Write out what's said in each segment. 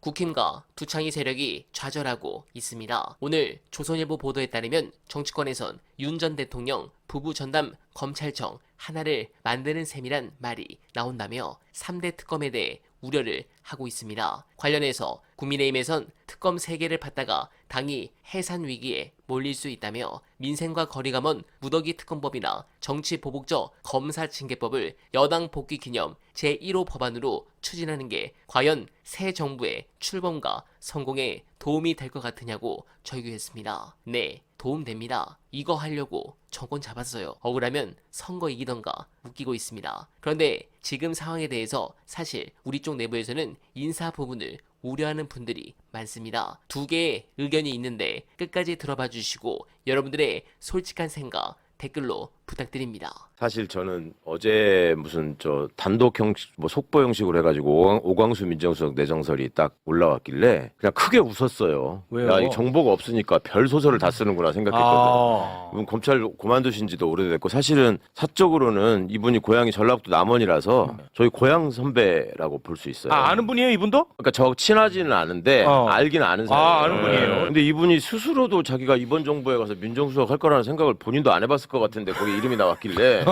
국힘과 두창의 세력이 좌절하고 있습니다. 오늘 조선일보 보도에 따르면 정치권에선 윤 전 대통령 부부 전담 검찰청 하나를 만드는 셈이란 말이 나온다며 3대 특검에 대해 우려를 하고 있습니다. 관련해서 국민의힘에선 특검 3개를 받다가 당이 해산 위기에 몰릴 수 있다며 민생과 거리가 먼 무더기 특검법이나 정치보복적 검사징계법을 여당 복귀 기념 제1호 법안으로 추진하는 게 과연 새 정부의 출범과 성공에 도움이 될 것 같으냐고 절규했습니다. 네, 도움됩니다. 이거 하려고 정권 잡았어요. 억울하면 선거 이기던가 웃기고 있습니다. 그런데 지금 상황에 대해서 사실 우리 쪽 내부에서는 인사 부분을 우려하는 분들이 많습니다. 두 개의 의견이 있는데 끝까지 들어봐 주시고 여러분들의 솔직한 생각 댓글로 부탁드립니다. 사실 저는 어제 무슨 단독 형식 속보 형식으로 해가지고 오광수 민정수석 내정설이 딱 올라왔길래 그냥 크게 웃었어요. 왜요? 야, 이 정보가 없으니까 별 소설을 다 쓰는구나 생각했거든. 이분 검찰 그만두신 지도 오래됐고 사실은 사적으로는 이분이 고향이 전라북도 남원이라서 저희 고향 선배라고 볼 수 있어요. 아는 분이에요, 이분도? 그러니까 저 친하지는 않은데 알긴 아는 사람이에요. 아는 분이에요. 근데 이분이 스스로도 자기가 이번 정부에 가서 민정수석 할 거라는 생각을 본인도 안 해봤을 것 같은데 거기 이름이 나왔길래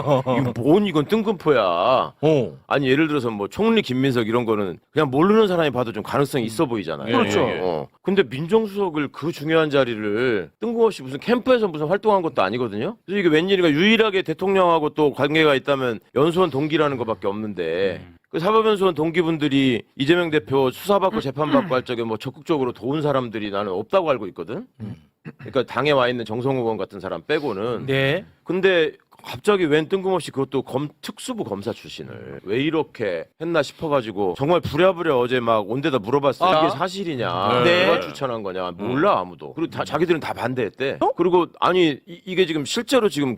이건 뜬금포야. 아니 예를 들어서 뭐 총리 김민석 이런 거는 그냥 모르는 사람이 봐도 좀 가능성이 있어 보이잖아요. 그렇죠. 근데 민정수석을 그 중요한 자리를 뜬금없이 무슨 캠프에서 무슨 활동한 것도 아니거든요. 그래서 이게 웬일인가 유일하게 대통령하고 또 관계가 있다면 연수원 동기라는 것밖에 없는데 그 사법연수원 동기분들이 이재명 대표 수사받고 재판받고 할 적에 뭐 적극적으로 도운 사람들이 나는 없다고 알고 있거든. 그러니까 당에 와 있는 정성호 의원 같은 사람 빼고는. 네. 근데 갑자기 웬 뜬금없이 그것도 특수부 검사 출신을 왜 이렇게 했나 싶어가지고 정말 부랴부랴 어제 막 온 데다 물어봤어요. 이게 사실이냐? 네. 누가 추천한 거냐? 몰라 아무도. 그리고 자기들은 다 반대했대. 그리고 아니 이게 지금 실제로 지금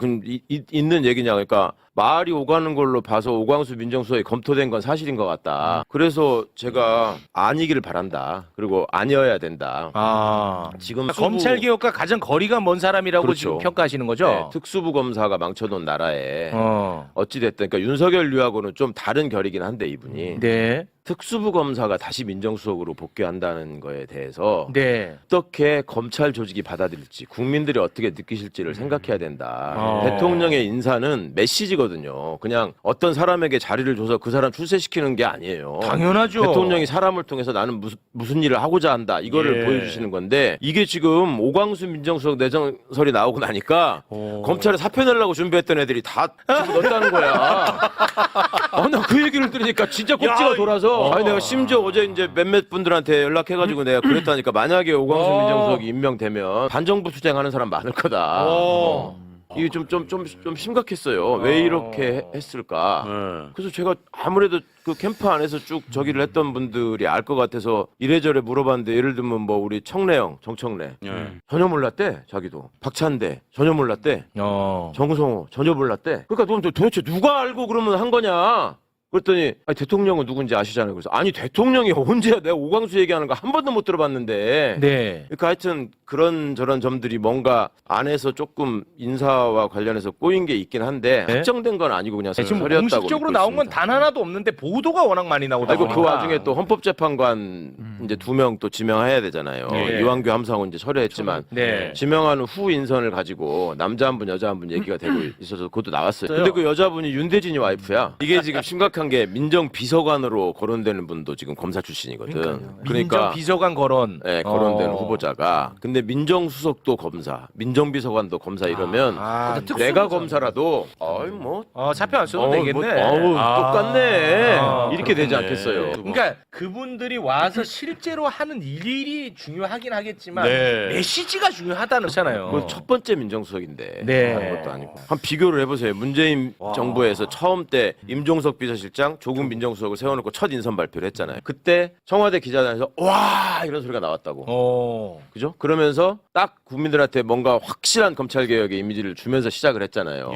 있는 얘기냐? 그러니까 말이 오가는 걸로 봐서 오광수 민정수석이 검토된 건 사실인 것 같다. 그래서 제가 아니기를 바란다. 그리고 아니어야 된다. 지금 검찰 개혁과 가장 거리가 먼 사람이라고 그렇죠. 지금 평가하시는 거죠? 네, 특수부 검사가 망쳐놓은 나라에 어찌 됐든 그러니까 윤석열류하고는 좀 다른 결이긴 한데 이분이 네. 특수부 검사가 다시 민정수석으로 복귀한다는 거에 대해서 네. 어떻게 검찰 조직이 받아들일지 국민들이 어떻게 느끼실지를 생각해야 된다. 대통령의 인사는 메시지거든요. 그냥 어떤 사람에게 자리를 줘서 그 사람 출세시키는 게 아니에요. 당연하죠. 대통령이 사람을 통해서 나는 무슨 일을 하고자 한다. 이거를 보여주시는 건데 이게 지금 오광수 민정수석 내정설이 나오고 나니까 검찰에 사표 내려고 준비했던 애들이 다 집어넣었다는 거야. 나 그 얘기를 들으니까 진짜 꼭지가 돌아서 아니 내가 심지어 어제 이제 몇몇 분들한테 연락해가지고 내가 그랬다니까 만약에 오광수 민정수석이 임명되면 반정부 투쟁하는 사람 많을 거다. 이게 좀 심각했어요. 왜 이렇게 했을까? 그래서 제가 아무래도 그 캠프 안에서 쭉 저기를 했던 분들이 알 것 같아서 이래저래 물어봤는데 예를 들면 뭐 우리 청래형, 정청래 전혀 몰랐대. 자기도 박찬대 전혀 몰랐대. 정성호 전혀 몰랐대. 그러니까 도대체 누가 알고 그러면 한 거냐? 그랬더니 대통령은 누군지 아시잖아요. 그래서 아니 대통령이 언제야 내가 오광수 얘기하는 거 한 번도 못 들어봤는데. 네. 그러니까 하여튼 그런 점들이 뭔가 안에서 조금 인사와 관련해서 꼬인 게 있긴 한데 네? 확정된 건 아니고 그냥 지금 뭐 설이었다고 공식적으로 믿고 나온 건 있습니다. 단 하나도 없는데 보도가 워낙 많이 나오다 아이고 보니까. 그 와중에 또 헌법재판관 이제 2명 또 지명해야 되잖아요. 네. 이완규 함상훈 이제 철회했지만 네. 지명한 후 인선을 가지고 남자 한 분 여자 한 분 얘기가 되고 있어서 그것도 나왔어요. 근데 그 여자분이 윤대진이 와이프야. 이게 지금 심각한 게 민정 비서관으로 거론되는 분도 지금 검사 출신이거든. 민정 비서관 거론. 네, 거론되는 후보자가. 근데 민정수석도 검사, 민정비서관도 검사 이러면 내가 검사라도 사표 안 써도 되겠네. 똑같네. 이렇게 되지 그렇네. 않겠어요. 그러니까 그분들이 와서 실제로 하는 일이 중요하긴 하겠지만 네. 메시지가 중요하다는 거잖아요. 그 첫 번째 민정수석인데 네. 하는 것도 아니고 한 비교를 해보세요. 문재인 정부에서 처음 때 임종석 비서실장, 조국 민정수석을 세워놓고 첫 인선 발표를 했잖아요. 그때 청와대 기자단에서 와 이런 소리가 나왔다고. 그죠? 그러면서 딱 국민들한테 뭔가 확실한 검찰개혁의 이미지를 주면서 시작을 했잖아요.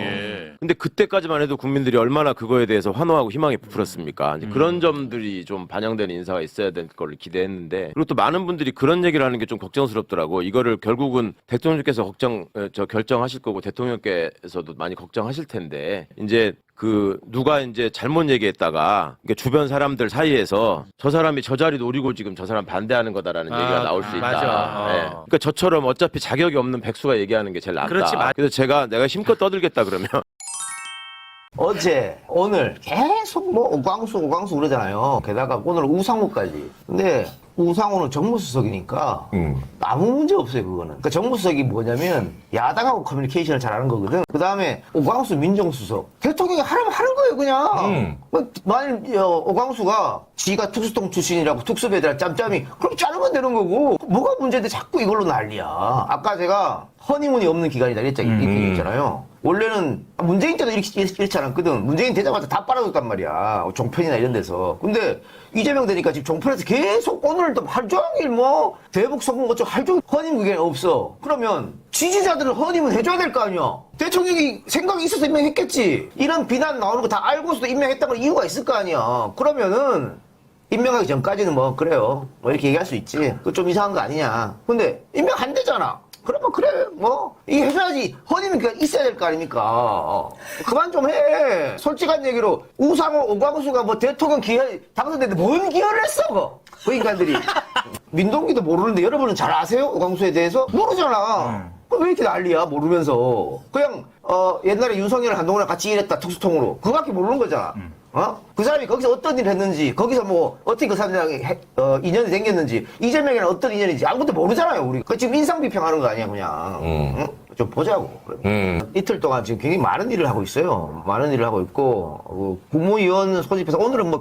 근데 그때까지만 해도 국민들이 얼마나 그거에 대해서 환호하고 희망이 부풀었습니까? 이제 그런 점들이 좀 반영되는 인사가 있어야 될 걸 기대했는데 그리고 또 많은 분들이 그런 얘기를 하는 게 좀 걱정스럽더라고. 이거를 결국은 대통령께서 결정하실 거고 대통령께서도 많이 걱정하실 텐데 이제 그 누가 이제 잘못 얘기했다가 이게 주변 사람들 사이에서 저 사람이 저 자리 노리고 지금 저 사람 반대하는 거다라는 얘기가 나올 수 있다. 맞아. 예. 그러니까 저처럼 어차피 자격이 없는 백수가 얘기하는 게 제일 낫다. 그렇지, 그래서 내가 힘껏 떠들겠다 그러면 어제, 오늘 계속 뭐 오광수 그러잖아요. 게다가 오늘 우상호까지. 근데 우상호는 정무수석이니까 아무 문제 없어요, 그거는. 그러니까 정무수석이 뭐냐면 야당하고 커뮤니케이션을 잘하는 거거든. 그 다음에 오광수 민정수석. 대통령이 하라면 하는 거예요, 그냥. 만일 오광수가 지가 특수통 출신이라고 특수배들랑 짬짬이 그럼 자르면 되는 거고 뭐가 문제인데 자꾸 이걸로 난리야. 아까 제가 허니문이 없는 기간이다 이렇게 얘기했잖아요. 원래는 문재인 때도 이렇지 않았거든. 문재인 되자마자 다 빨아줬단 말이야. 종편이나 이런 데서. 근데 이재명 되니까 지금 종편에서 계속 오늘도 하루 종일 뭐 대북 송금 어쩌고 하루 종일 허님 그게 없어. 그러면 지지자들은 허님은 해줘야 될 거 아니야. 대통령이 생각이 있어서 임명했겠지. 이런 비난 나오는 거 다 알고서도 임명했다는 이유가 있을 거 아니야. 그러면은 임명하기 전까지는 뭐 그래요. 뭐 이렇게 얘기할 수 있지. 그거 좀 이상한 거 아니냐. 근데 임명 안 되잖아. 그러면 그래 뭐 이게 해줘야지. 허니는 그냥 있어야 될 거 아닙니까. 그만 좀 해. 솔직한 얘기로 우상호 오광수가 뭐 대통령 당선됐는데 뭔 기여를 했어 그 인간들이. 민동기도 모르는데 여러분은 잘 아세요? 오광수에 대해서? 모르잖아. 왜 이렇게 난리야 모르면서. 그냥 옛날에 윤석열 한동훈이랑 같이 일했다 특수통으로 그거밖에 모르는 거잖아. 그 사람이 거기서 어떤 일을 했는지, 거기서 뭐, 어떻게 그 사람이랑 인연이 생겼는지, 이재명이랑 어떤 인연인지 아무것도 모르잖아요, 우리. 그 지금 인상비평하는 거 아니야, 그냥. 응? 좀 보자고. 이틀 동안 지금 굉장히 많은 일을 하고 있어요. 많은 일을 하고 있고, 국무위원 소집해서 오늘은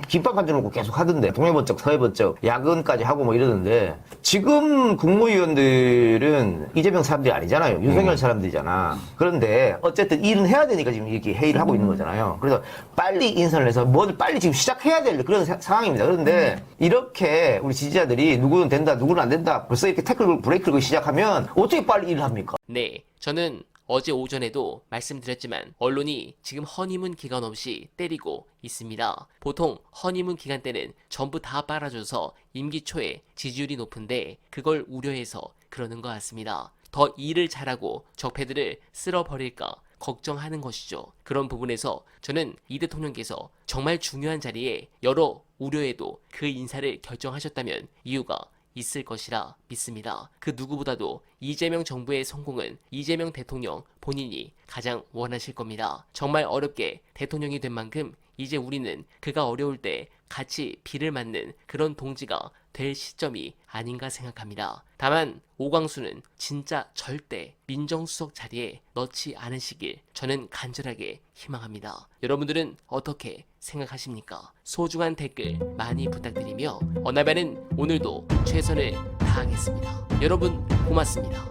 김밥 한 줄 놓고 계속 하던데, 동해번쩍, 서해번쩍, 야근까지 하고 뭐 이러는데, 지금 국무위원들은 이재명 사람들이 아니잖아요. 윤석열 사람들이잖아. 그런데, 어쨌든 일은 해야 되니까 지금 이렇게 회의를 하고 있는 거잖아요. 그래서 빨리 인선을 해서 뭘 빨리 지금 시작해야 될 그런 상황입니다. 그런데, 이렇게 우리 지지자들이 누구는 된다, 누구는 안 된다, 벌써 이렇게 태클 브레이크를 시작하면, 어떻게 빨리 일을 합니까? 네, 저는 어제 오전에도 말씀드렸지만 언론이 지금 허니문 기간 없이 때리고 있습니다. 보통 허니문 기간 때는 전부 다 빨아줘서 임기 초에 지지율이 높은데 그걸 우려해서 그러는 것 같습니다. 더 일을 잘하고 적폐들을 쓸어버릴까 걱정하는 것이죠. 그런 부분에서 저는 이 대통령께서 정말 중요한 자리에 여러 우려에도 그 인사를 결정하셨다면 이유가 있을 것이라 믿습니다. 그 누구보다도 이재명 정부의 성공은 이재명 대통령 본인이 가장 원하실 겁니다. 정말 어렵게 대통령이 된 만큼 이제 우리는 그가 어려울 때 같이 비를 맞는 그런 동지가 될 시점이 아닌가 생각합니다. 다만 오광수는 진짜 절대 민정수석 자리에 넣지 않으시길 저는 간절하게 희망합니다. 여러분들은 어떻게 생각하십니까? 소중한 댓글 많이 부탁드리며 어나바는 오늘도 최선을 다하겠습니다. 여러분 고맙습니다.